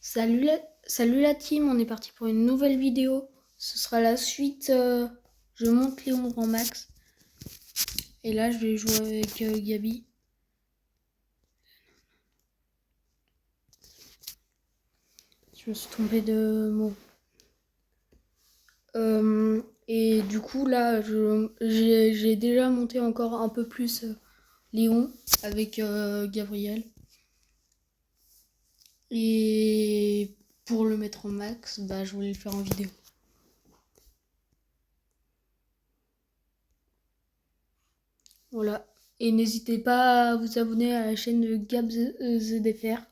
Salut la team, on est parti pour une nouvelle vidéo. Ce sera la suite. Je monte Léon Grand Max. Et là, je vais jouer avec Gabi. Je me suis trompée de mot. Et du coup, là, j'ai déjà monté encore un peu plus Léon avec Gabriel. Et pour le mettre en max, je voulais le faire en vidéo. Voilà. Et n'hésitez pas à vous abonner à la chaîne de Gab ZDFR.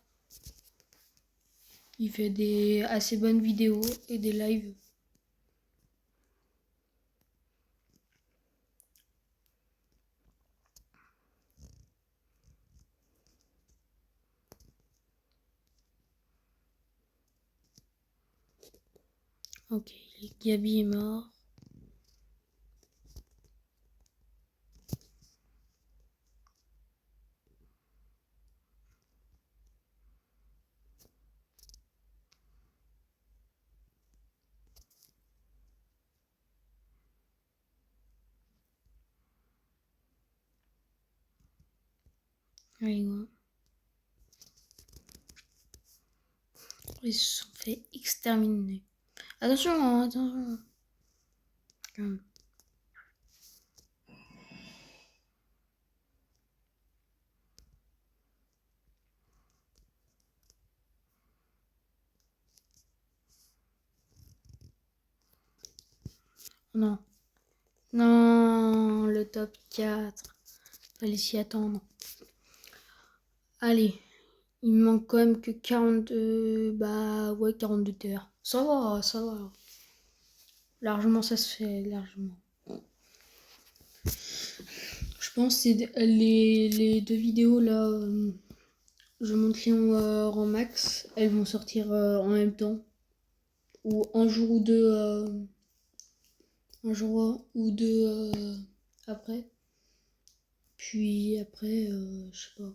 Il fait des assez bonnes vidéos et des lives. Ok, Gabi est mort. Allez, ouais. Ils se sont fait exterminer. Attention, hein, attention. Non. Non, le top 4. Fallait s'y attendre. Allez, il me manque quand même que 42. 42 terres. Ça va, ça va. Largement, ça se fait, largement. Je pense que c'est les deux vidéos là. Je monte Léon en max. Elles vont sortir en même temps. Ou un jour ou deux. Un jour ou deux après. Puis après, je sais pas.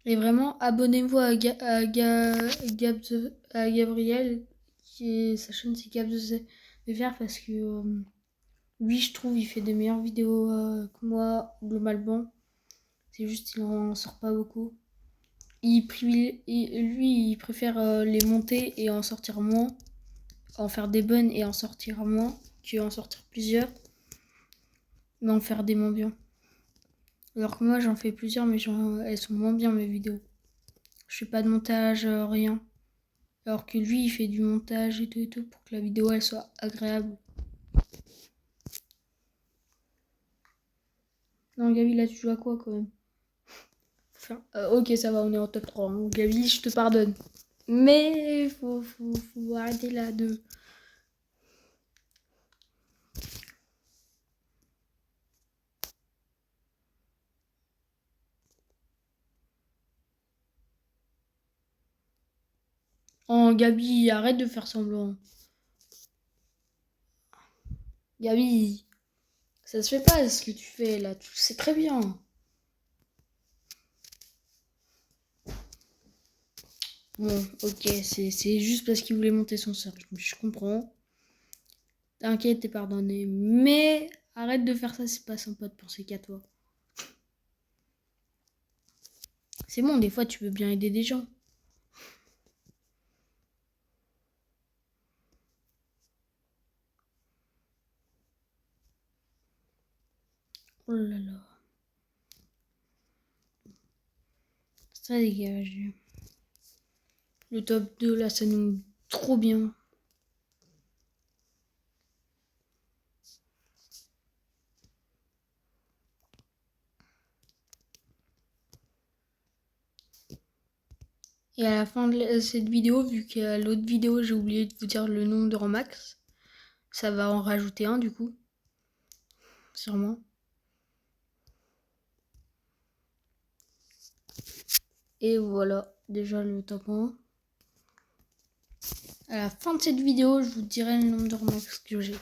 Et vraiment, abonnez-vous à Gabriel, sa chaîne c'est Gab de faire parce que lui, je trouve, il fait de meilleures vidéos que moi, globalement. C'est juste, il en sort pas beaucoup. Lui, il préfère les monter et en sortir moins, en faire des bonnes et en sortir moins, qu'en sortir plusieurs, mais en faire des moins bien. Alors que moi, j'en fais plusieurs, mais elles sont moins bien mes vidéos. Je fais pas de montage, rien. Alors que lui, il fait du montage et tout pour que la vidéo elle soit agréable. Non, Gabi, là, tu joues à quoi quand même? Enfin, ok, ça va, on est en top 3. Hein. Gabi, je te pardonne. Mais faut arrêter là de. Oh, Gabi, arrête de faire semblant. Gabi, ça se fait pas ce que tu fais là. Tu le sais très bien. Bon, ok, c'est juste parce qu'il voulait monter son sort. Je comprends. T'inquiète, t'es pardonné. Mais arrête de faire ça, c'est pas sympa de penser qu'à toi. C'est bon, des fois, tu peux bien aider des gens. Oh là là. Ça dégage. Le top 2, là, ça nous trop bien. Et à la fin de cette vidéo, vu qu'à l'autre vidéo j'ai oublié de vous dire le nombre de max, ça va en rajouter un du coup. Sûrement. Et voilà, déjà le top 1. À la fin de cette vidéo, je vous dirai le nombre de max que j'ai.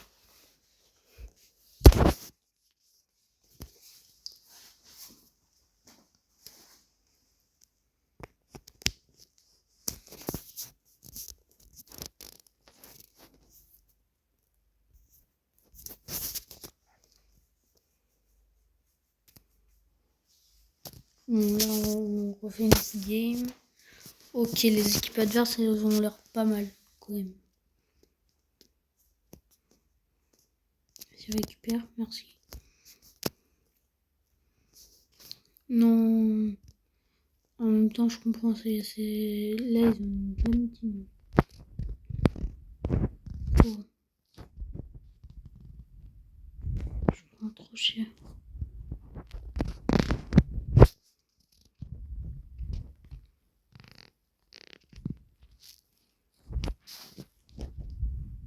Bon, là, on refait une petite game. Ok, les équipes adverses, elles ont l'air pas mal, quand même. Je récupère, merci. Non. En même temps, je comprends, c'est... Là, ils ont une bonne team. Oh. Je prends trop cher.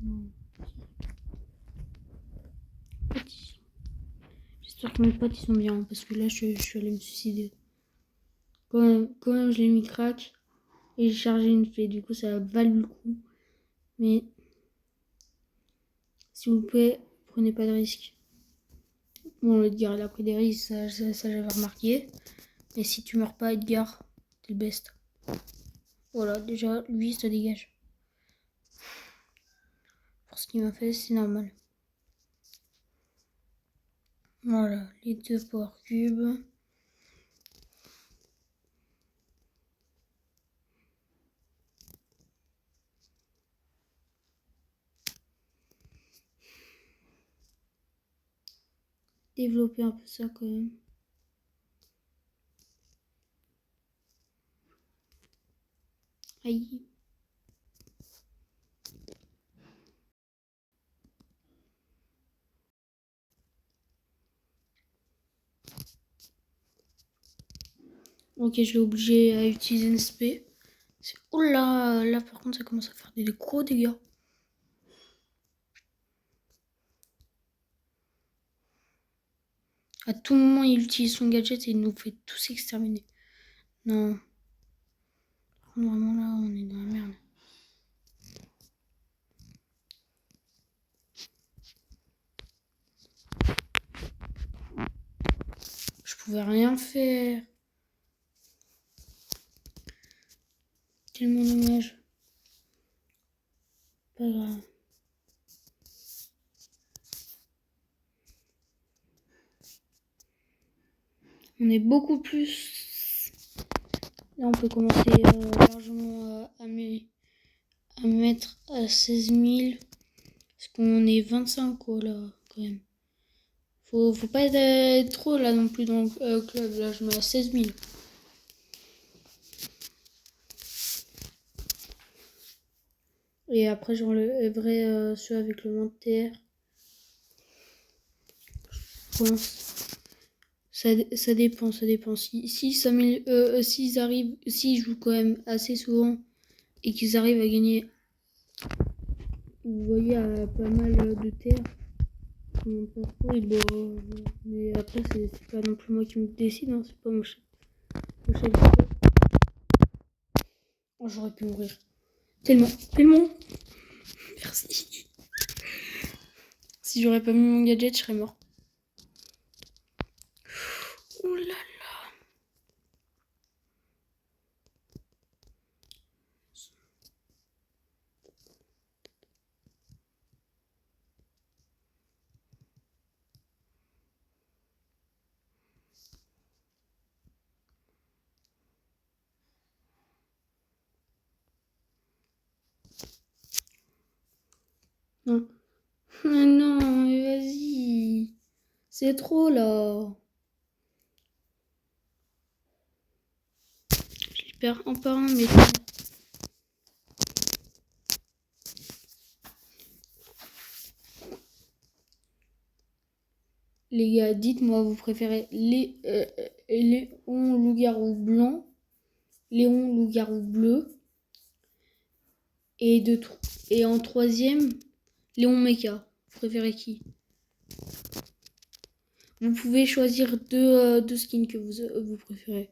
Non. J'espère que mes potes ils sont bien, parce que là, je suis allé me suicider. Quand même je l'ai mis crack. Et j'ai chargé une fée, du coup ça a valu le coup. Mais s'il vous plaît, prenez pas de risques. Bon, Edgar il a pris des risques, ça j'avais remarqué. Mais si tu meurs pas, Edgar, t'es le best. Voilà, déjà lui ça dégage. Pour ce qu'il m'a fait, c'est normal. Voilà, les 2 power cubes. Développer un peu ça quand même. Aïe. Ok, je vais obliger à utiliser une SP. Oh là, là par contre ça commence à faire des gros dégâts. À tout moment il utilise son gadget et il nous fait tous exterminer. Non. Vraiment là on est dans la merde. Je pouvais rien faire. Tellement dommage. Pas grave. On est beaucoup plus. Là, on peut commencer largement à mettre à 16 000. Parce qu'on est 25 quoi là, quand même. Faut pas être trop là non plus dans le club. Là, je mets à 16 000. Et après, j'enlèverai ceux avec le moins de TR. Je pense. Ça dépend. S'ils arrivent, s'ils jouent quand même assez souvent et qu'ils arrivent à gagner, vous voyez, pas mal de terre, mon passeport, mais après, c'est pas non plus moi qui me décide, hein, c'est pas mon chef. Mon chef. Oh, j'aurais pu mourir. Tellement. Merci. Si j'aurais pas mis mon gadget, je serais mort. Oh là là. Non. Mais non, mais vas-y. C'est trop là. Je perds un par un, mais. Les gars, dites-moi, vous préférez les loups-garous blancs Léon loup-garou bleu. Et, et en troisième, Léon Mecha. Vous préférez qui? Vous pouvez choisir deux skins que vous préférez.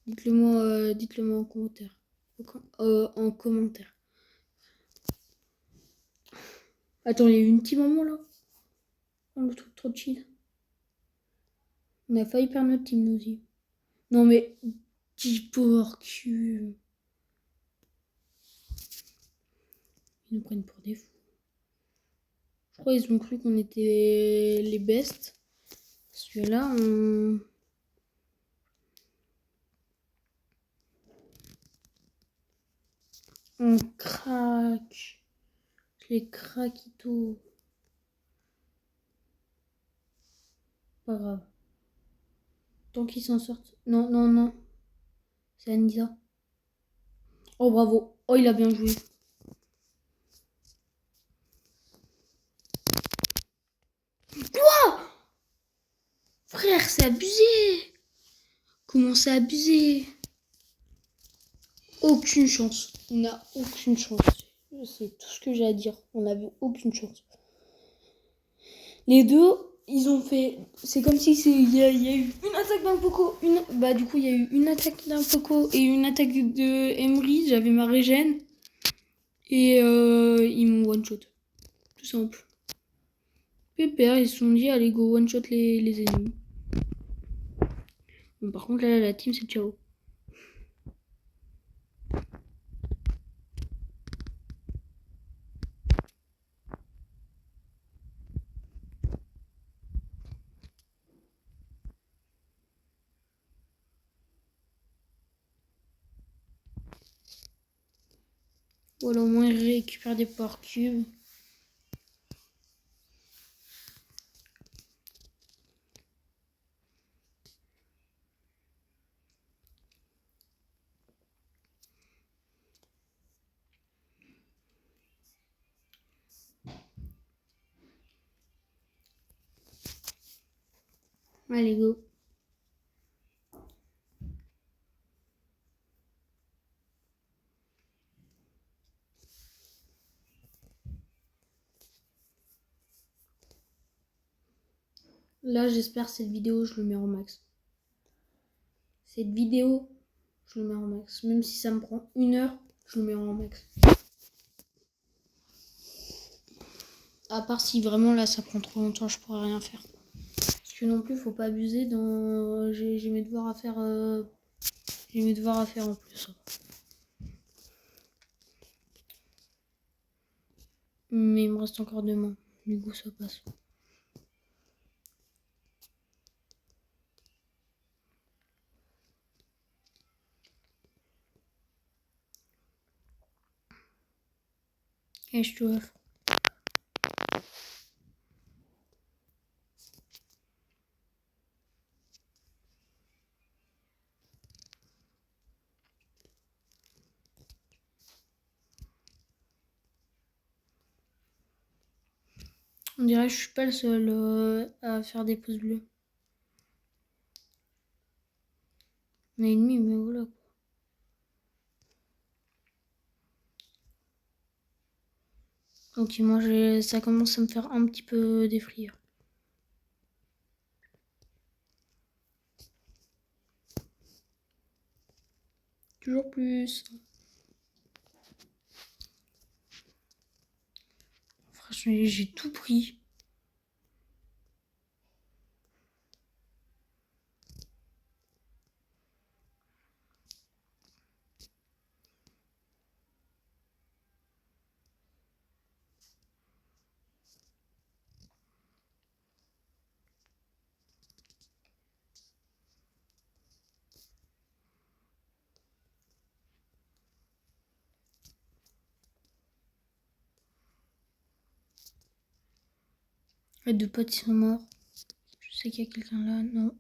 Dites-le-moi en commentaire. En commentaire. Attends, il y a eu une petite maman là. Oh, le truc trop chill. On a failli perdre notre team nous aussi. Non mais, petit porc cul. Ils nous prennent pour des fous. Je crois qu'ils ont cru qu'on était les bestes. Parce que là, on craque. Les craquitos. Pas grave. Tant qu'ils s'en sortent. Non, non, non. C'est Anissa. Oh, bravo. Oh, il a bien joué. Quoi? Frère, c'est abusé. Comment c'est abusé? Aucune chance. On n'a aucune chance. C'est tout ce que j'ai à dire. On n'avait aucune chance. Les deux, ils ont fait. C'est comme si il y a eu une attaque d'un Poco. Bah, du coup, il y a eu une attaque d'un Poco et une attaque de Emery. J'avais ma régène. Et ils m'ont one shot. Tout simple. Pépère, ils se sont dit, allez, go one shot les ennemis. Bon, par contre, là, la team, c'est ciao. Voilà, au moins, ils récupèrent des power cubes. Allez, go. Là, j'espère cette vidéo, je le mets en max. Cette vidéo, je le mets en max. Même si ça me prend 1 heure, je le mets en max. À part si vraiment là, ça prend trop longtemps, je pourrais rien faire. Parce que non plus, faut pas abuser dans... J'ai mes devoirs à faire... J'ai mes devoirs à faire en plus. Mais il me reste encore 2 mains. Du coup, ça passe. Et je te offre. On dirait que je suis pas le seul à faire des pouces bleus. On est ennemis, mais voilà. Ok, moi ça commence à me faire un petit peu défrire. Toujours plus. Franchement, j'ai tout pris. Les 2 potes ils sont morts. Je sais qu'il y a quelqu'un là, non.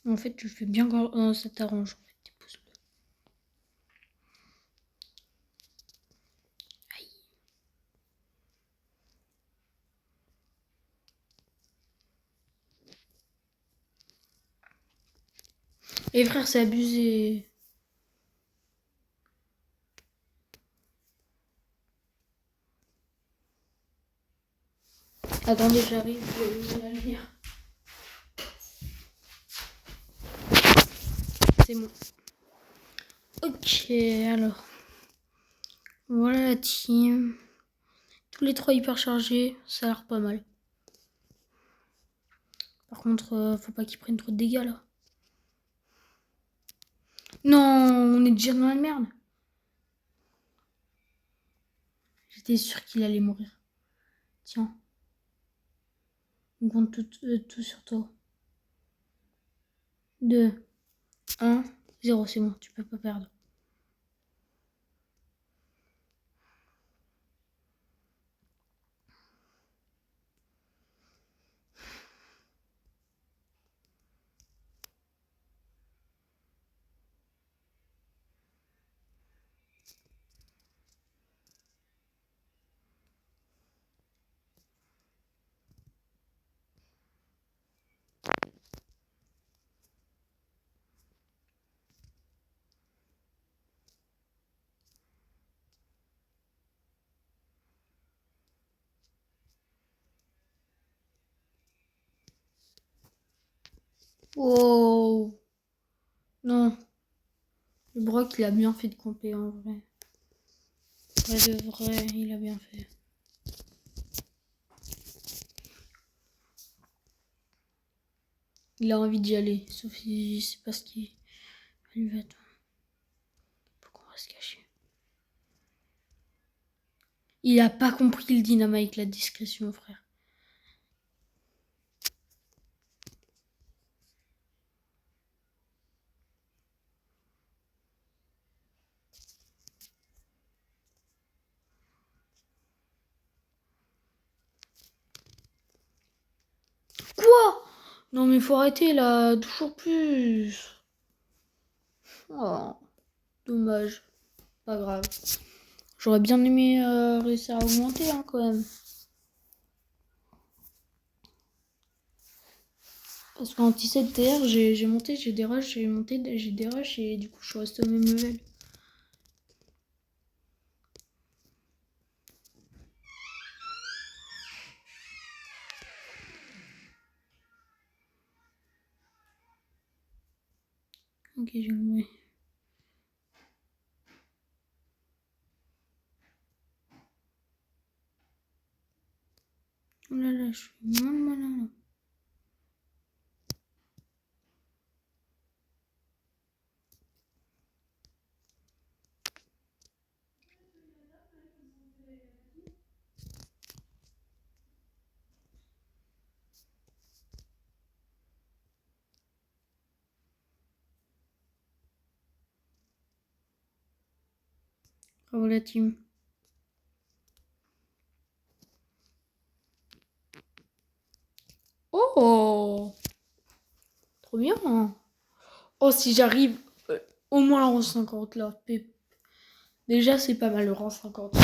En fait, tu fais bien quand ça t'arrange. En fait, tes pouces bleus. Aïe. Et frère, c'est abusé. Attendez, j'arrive, je vais la lumière. C'est bon. Ok, alors. Voilà la team. Tous les trois hyper chargés, ça a l'air pas mal. Par contre, faut pas qu'ils prennent trop de dégâts là. Non, on est déjà dans la merde. J'étais sûre qu'il allait mourir. Tiens. On compte tout sur toi. 2, 1, 0, c'est bon, tu peux pas perdre. Wow. Non. Le Brock, il a bien fait de camper en vrai. Vrai de vrai, il a bien fait. Il a envie d'y aller, sauf si c'est pas ce qu'il lui va. Pourquoi on va se cacher? Il a pas compris le dynamite, la discrétion, frère. Quoi? Non mais faut arrêter là, toujours plus. Oh, dommage. Pas grave. J'aurais bien aimé réussir à augmenter hein, quand même. Parce qu'en 17 TR, j'ai monté, j'ai des rushs, j'ai monté, j'ai des rushs et du coup je suis resté au même level. Ok, j'ai compris. Oh là là, je suis mal malin là. Bravo la team. Oh, trop bien. Oh, si j'arrive au moins la rang 50 là. Déjà, c'est pas mal le rang 50.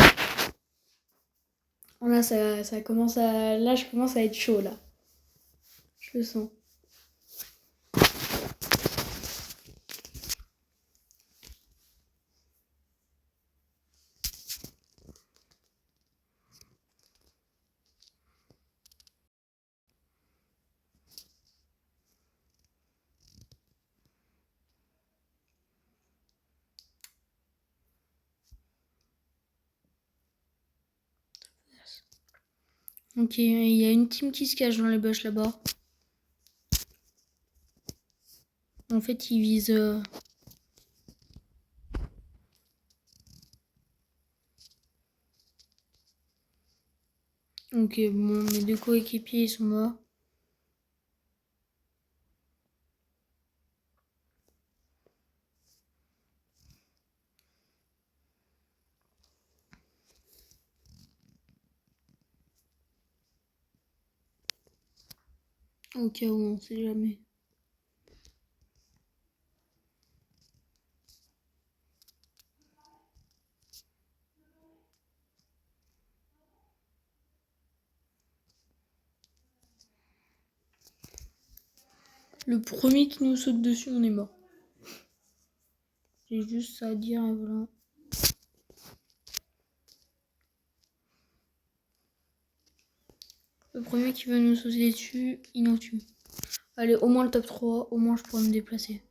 Oh, là, ça commence à. Là, je commence à être chaud là. Je le sens. Ok, il y a une team qui se cache dans les bush là-bas. En fait, ils visent. Ok, bon, mes deux coéquipiers ils sont morts. Au cas où, on sait jamais. Le premier qui nous saute dessus, on est mort. J'ai juste ça à dire et voilà. Le premier qui veut nous sauter dessus, il nous tue. Allez, au moins le top 3, au moins je pourrais me déplacer.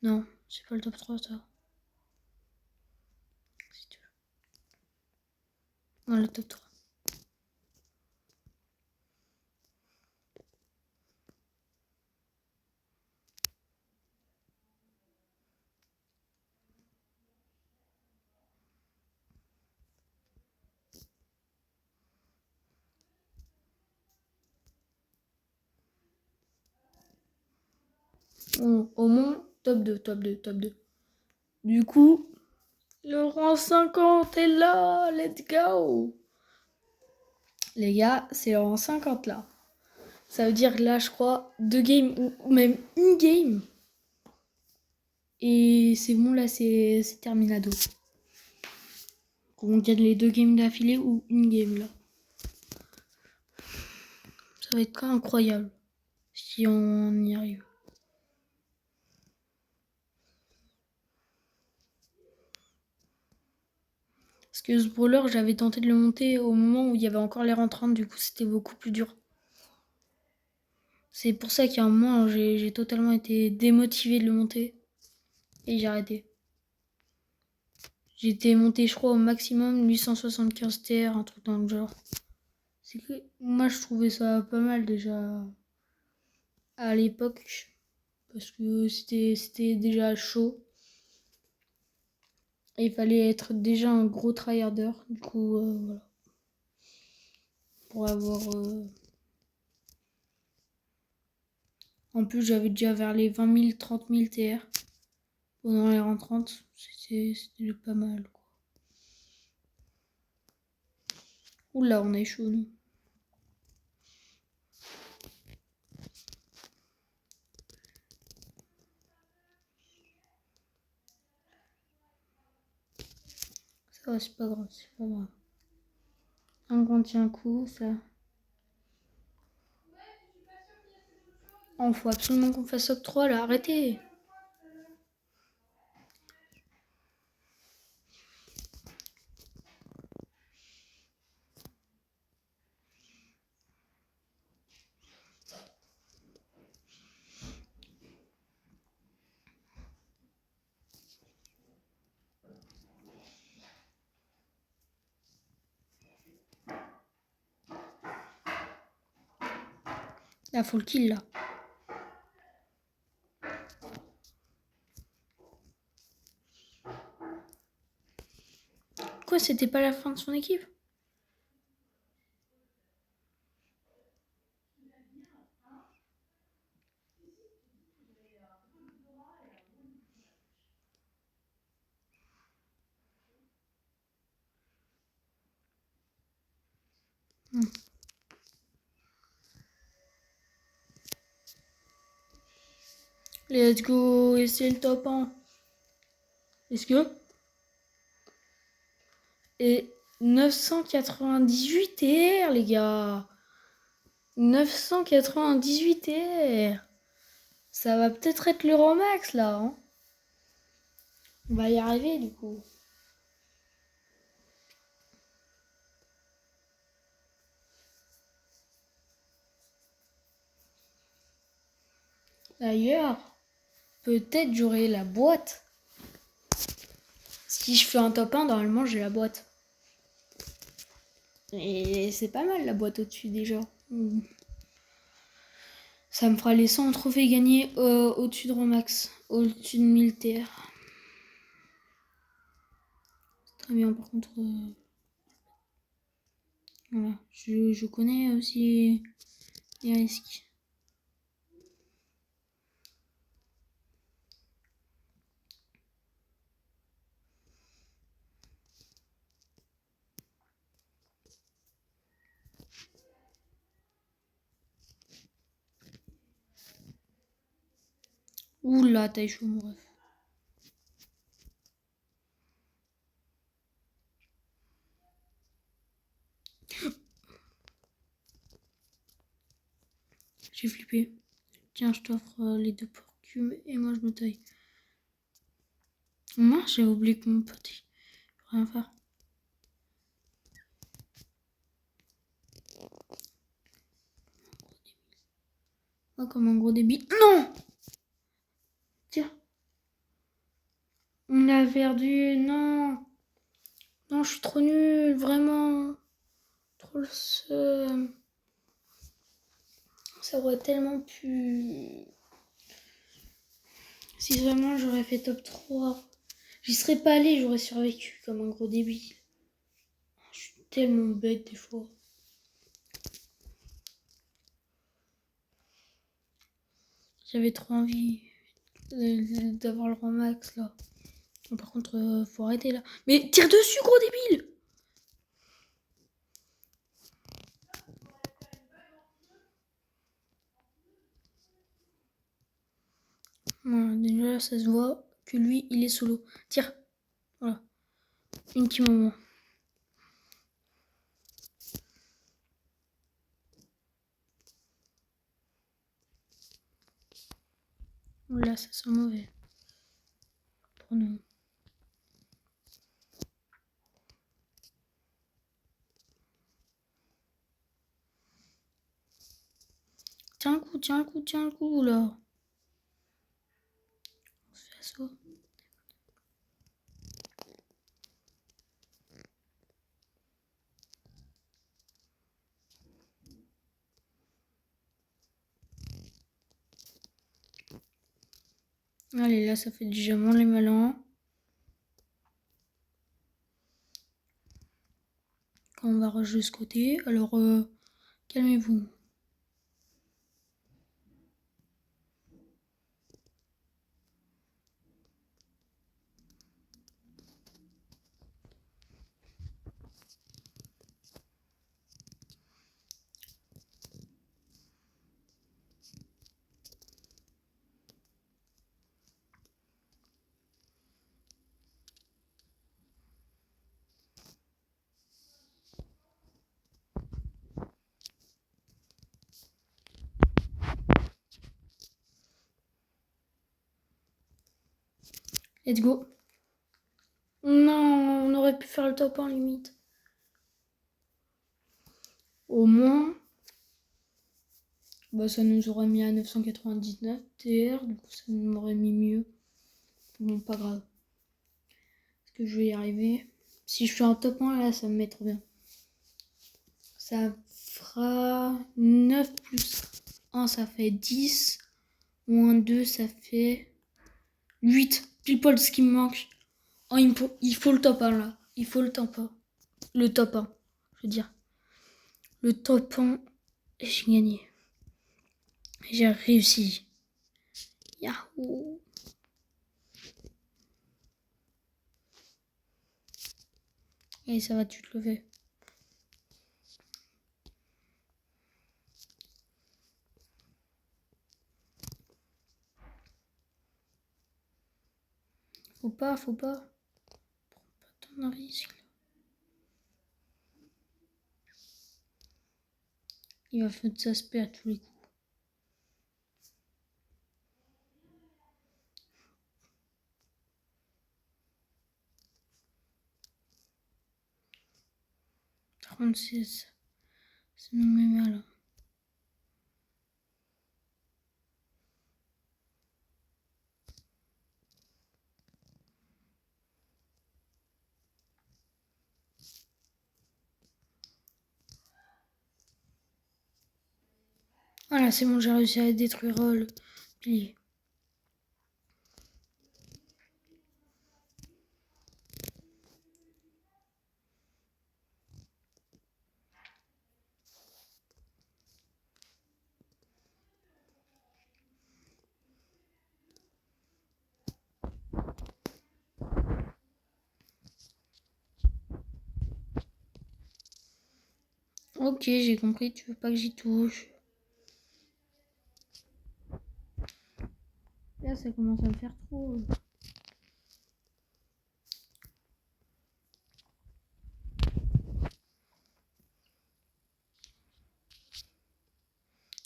Non, c'est pas le top 3 ça. Non, le top 3. Bon, au moins, top 2, top 2, top 2. Du coup, le rang 50 est là, let's go. Les gars, c'est le rang 50 là. Ça veut dire là, je crois, 2 games ou même une game. Et c'est bon, là, c'est terminado. On gagne les 2 games d'affilée ou une game là. Ça va être quand incroyable si on y arrive. Parce que ce brawler, j'avais tenté de le monter au moment où il y avait encore l'air en train, du coup c'était beaucoup plus dur. C'est pour ça qu'à un moment, j'ai totalement été démotivé de le monter. Et j'ai arrêté. J'étais monté, je crois, au maximum 875 TR, un truc dans le genre. C'est que moi, je trouvais ça pas mal déjà à l'époque. Parce que c'était déjà chaud. Et il fallait être déjà un gros tryharder. Du coup, voilà. Pour avoir... En plus, j'avais déjà vers les 20 000, 30 000 TR. Pendant les rangs 30, c'était pas mal, quoi. Oula, on est chaud, nous. Ça va, c'est pas grave, c'est pas grave. Un grand tient coup, ça. Oh, faut absolument qu'on fasse top 3 là, arrêtez. Là, faut le kill là. Quoi, c'était pas la fin de son équipe? Let's go, et c'est le top 1. Est-ce que? Et 998 TR, les gars. 998 TR. Ça va peut-être être le rang max là. Hein. On va y arriver du coup. D'ailleurs, peut-être j'aurai la boîte. Si je fais un top 1, normalement j'ai la boîte. Et c'est pas mal la boîte au-dessus déjà. Ça me fera les 100 trophées gagnés au-dessus de Romax. Au-dessus de 1000 TR. Très bien par contre. Voilà. Je connais aussi les risques. Oula, t'as échoué mon ref. J'ai flippé. Tiens, je t'offre les 2 porcumes et moi je me taille. Mince, j'ai oublié que mon pote, il peut rien faire. Oh, comme un gros débile. Non! Tiens. On a perdu. Non. Non, je suis trop nulle, vraiment. Trop le seum. Ça aurait tellement pu... Si vraiment j'aurais fait top 3, j'y serais pas allée, j'aurais survécu comme un gros débile. Je suis tellement bête des fois. J'avais trop envie d'avoir le rang max là. Par contre, faut arrêter là. Mais tire dessus, gros débile! Voilà, déjà ça se voit que lui il est solo. Tire. Voilà. Une petit moment. Là ça sent mauvais. Pour nous. Tiens le coup, tiens le coup, tiens le coup là. On se fait assaut. Allez, là ça fait déjà moins les malins. Quand on va rush de ce côté, alors calmez-vous. Let's go. Non, on aurait pu faire le top 1 limite. Au moins, bah, ça nous aurait mis à 999 TR, du coup ça nous aurait mis mieux. Bon, pas grave. Est-ce que je vais y arriver? Si je fais un top 1 là, ça me met trop bien. Ça fera 9 plus 1, ça fait 10. Moins 2, ça fait 8. Pile poil ce qui me manque. Oh, il faut le top 1 là. Il faut le top 1. Le top 1, je veux dire. Le top 1, j'ai gagné. J'ai réussi. Yahoo! Et ça va, tu te lever. Faut pas. Prends pas tant de risques. Il va faire de s'aspect à tous les coups. « 36. Ça nous met mal. Voilà, c'est bon, j'ai réussi à détruire le pilier. Ok, j'ai compris, tu veux pas que j'y touche. Là, ça commence à me faire trop.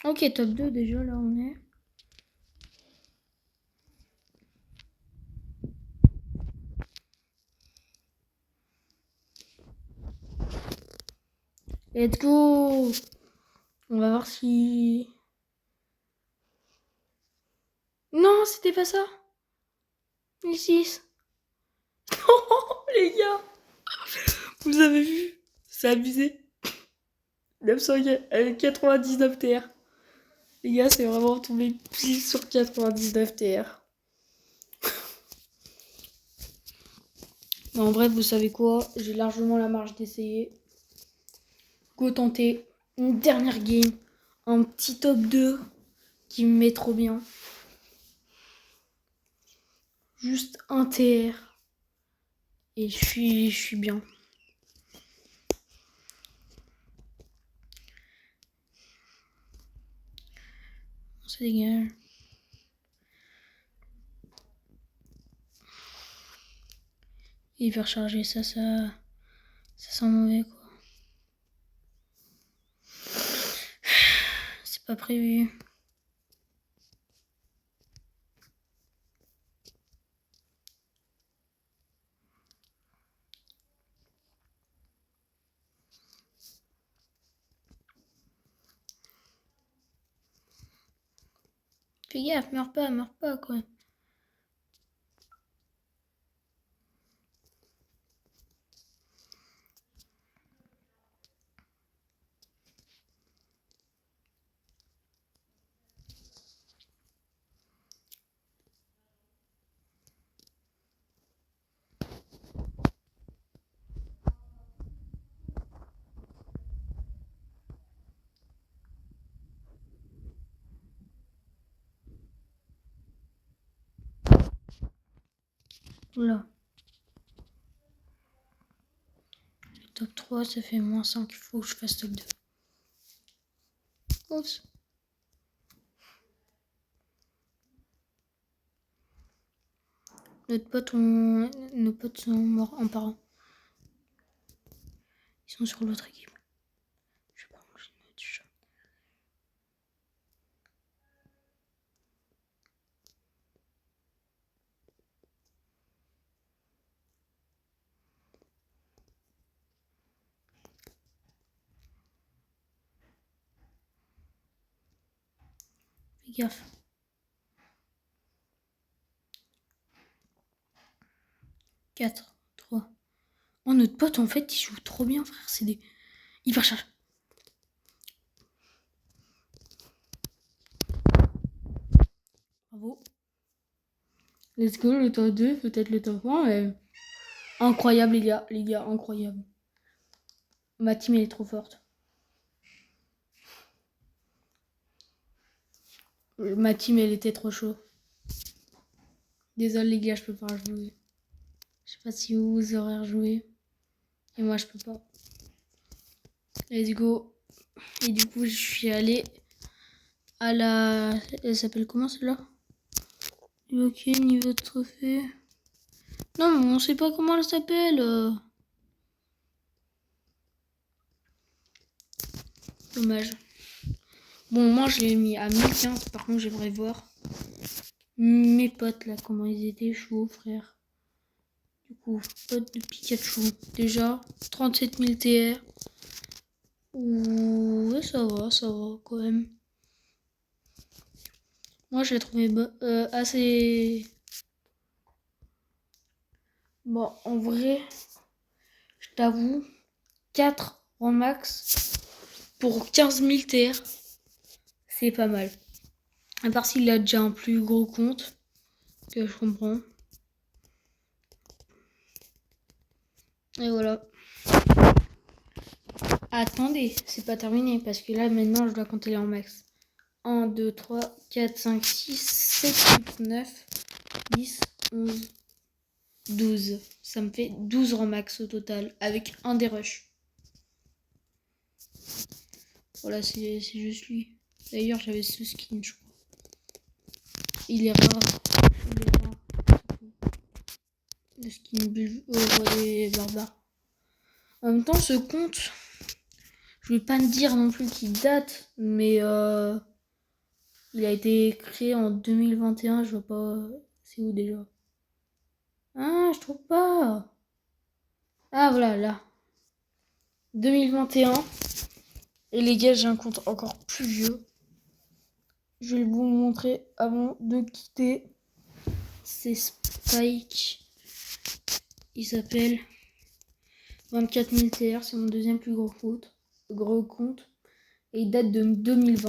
Ok, top 2 déjà, là on est. Let's go. On va voir si... Non, c'était pas ça. 1006. Oh, les gars. Vous avez vu? C'est abusé. 999 TR. Les gars, c'est vraiment tombé pile sur 99 TR. Mais en bref, vous savez quoi? J'ai largement la marge d'essayer. Go tenter une dernière game. Un petit top 2 qui me met trop bien. Juste un TR. Et je suis bien. Ça dégage. Hyper chargé, ça sent mauvais quoi. C'est pas prévu. Fais gaffe, meurs pas quoi. Oula. Top 3, ça fait moins 5. Il faut que je fasse top 2. Oups. Nos potes sont morts en parent. Ils sont sur l'autre équipe. Je vais pas manger du chat. Fais gaffe. 4, 3. Oh, notre pote, en fait, il joue trop bien, frère. C'est des... Hyper charge. Bravo. Let's go, le top 2, peut-être le top 1. Mais... Incroyable, les gars. Les gars, incroyable. Ma team, elle est trop forte. Ma team, elle était trop chaud. Désolé, les gars, je peux pas rejouer. Je sais pas si vous aurez rejoué. Et moi, je peux pas. Let's go. Et du coup, je suis allée à la... Elle s'appelle comment celle-là? Ok, niveau de trophée. Non, mais on sait pas comment elle s'appelle. Dommage. Bon, moi, je l'ai mis à 1015. Par contre, j'aimerais voir mes potes, là, comment ils étaient chauds, frère. Du coup, potes de Pikachu. Déjà, 37 000 TR. Ouais, ça va quand même. Moi, je l'ai trouvé assez... Bon, en vrai, je t'avoue, 4 en max pour 15 000 TR, c'est pas mal. À part s'il a déjà un plus gros compte, que je comprends. Et voilà. Attendez, c'est pas terminé, parce que là, maintenant, je dois compter les en max. 1, 2, 3, 4, 5, 6, 7, 8, 9, 10, 11, 12. Ça me fait 12 rangs max au total, avec un des rushs. Voilà, c'est juste lui. D'ailleurs, j'avais ce skin, je crois. Il est rare. Le skin roi des barbares. En même temps, ce compte, je vais pas me dire non plus qu'il date, mais il a été créé en 2021, je vois pas... C'est où déjà? Ah, je trouve pas. Ah, voilà, là. 2021. Et les gars, j'ai un compte encore plus vieux. Je vais vous montrer avant de quitter. C'est Spike. Il s'appelle 24 000 TR. C'est mon deuxième plus gros compte. Et il date de 2020.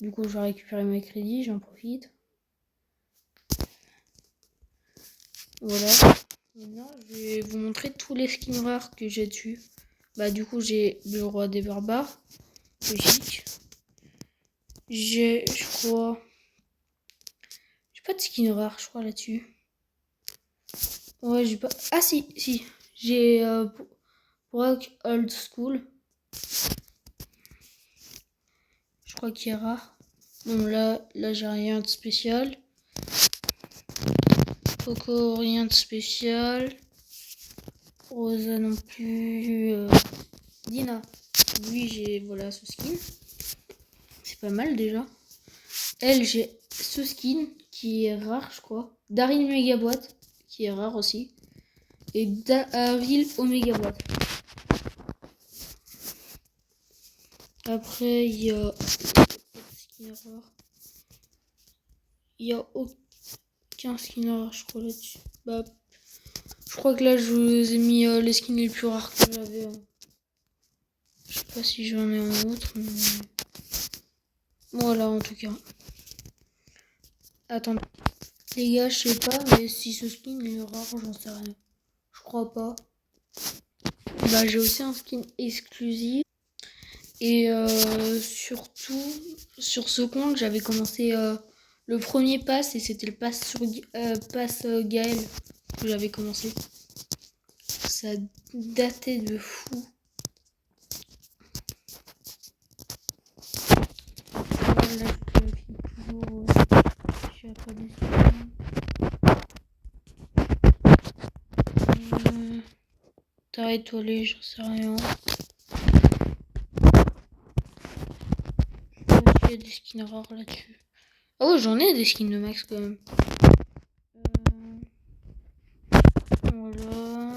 Du coup, je vais récupérer mes crédits. J'en profite. Voilà. Maintenant, je vais vous montrer tous les skins rares que j'ai dessus. Bah, du coup, j'ai le roi des barbares. Logique. J'ai, je crois... J'ai pas de skin rare, je crois, là-dessus. Ouais, j'ai pas... Ah, si. J'ai Brock Old School. Je crois qu'il est rare. Bon, là j'ai rien de spécial. Coco, rien de spécial. Rosa non plus. Dina. Lui, j'ai voilà ce skin. C'est pas mal déjà. Elle, j'ai ce skin qui est rare, je crois. Daryl Mega Boîte, qui est rare aussi. Et Daryl Omega Boîte. Après, il y a skin rare. Il y a aucun skin rare, je crois, là-dessus. Bah, je crois que là, je vous ai mis les skins les plus rares que j'avais. Je sais pas si j'en ai un autre, mais... Voilà, en tout cas. Attendez. Les gars, je sais pas, mais si ce skin est rare, j'en sais rien. Je crois pas. Bah, j'ai aussi un skin exclusif. Et surtout, sur ce compte, j'avais commencé le premier pass, et c'était le pass Gaël que j'avais commencé. Ça datait de fou. Là, je vérifie toujours si j'ai pas des skins. T'as étoilé, j'en sais rien. Je sais pas s'il y a des skins rares là-dessus. Ah ouais, j'en ai des skins de max quand même. Voilà.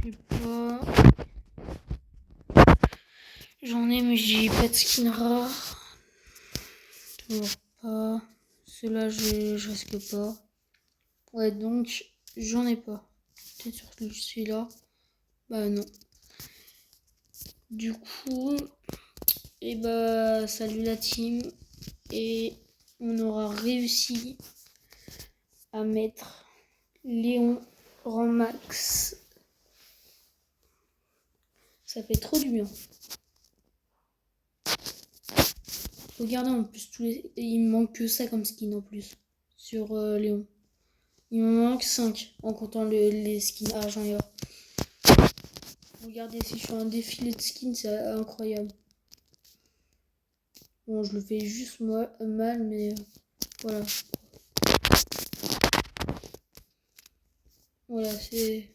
Je sais pas. J'en ai, mais j'ai pas de skin rare. Toujours pas. Ceux-là, je risque pas. Ouais, donc, j'en ai pas. Peut-être sur celui-là. Bah non. Du coup, et bah, salut la team. Et on aura réussi à mettre Léon rang max. Ça fait trop du bien. Regardez en plus, il me manque que ça comme skin en plus. Sur Léon. Il me manque 5 en comptant les skins argent et or. Regardez, si je fais un défilé de skins, c'est incroyable. Bon, je le fais juste mal, mais voilà. Voilà, c'est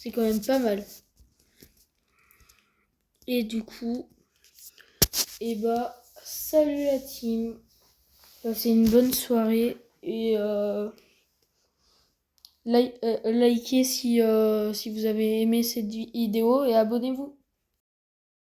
quand même pas mal. Et du coup, et bah, salut la team. Passez une bonne soirée et likez si vous avez aimé cette vidéo et abonnez-vous.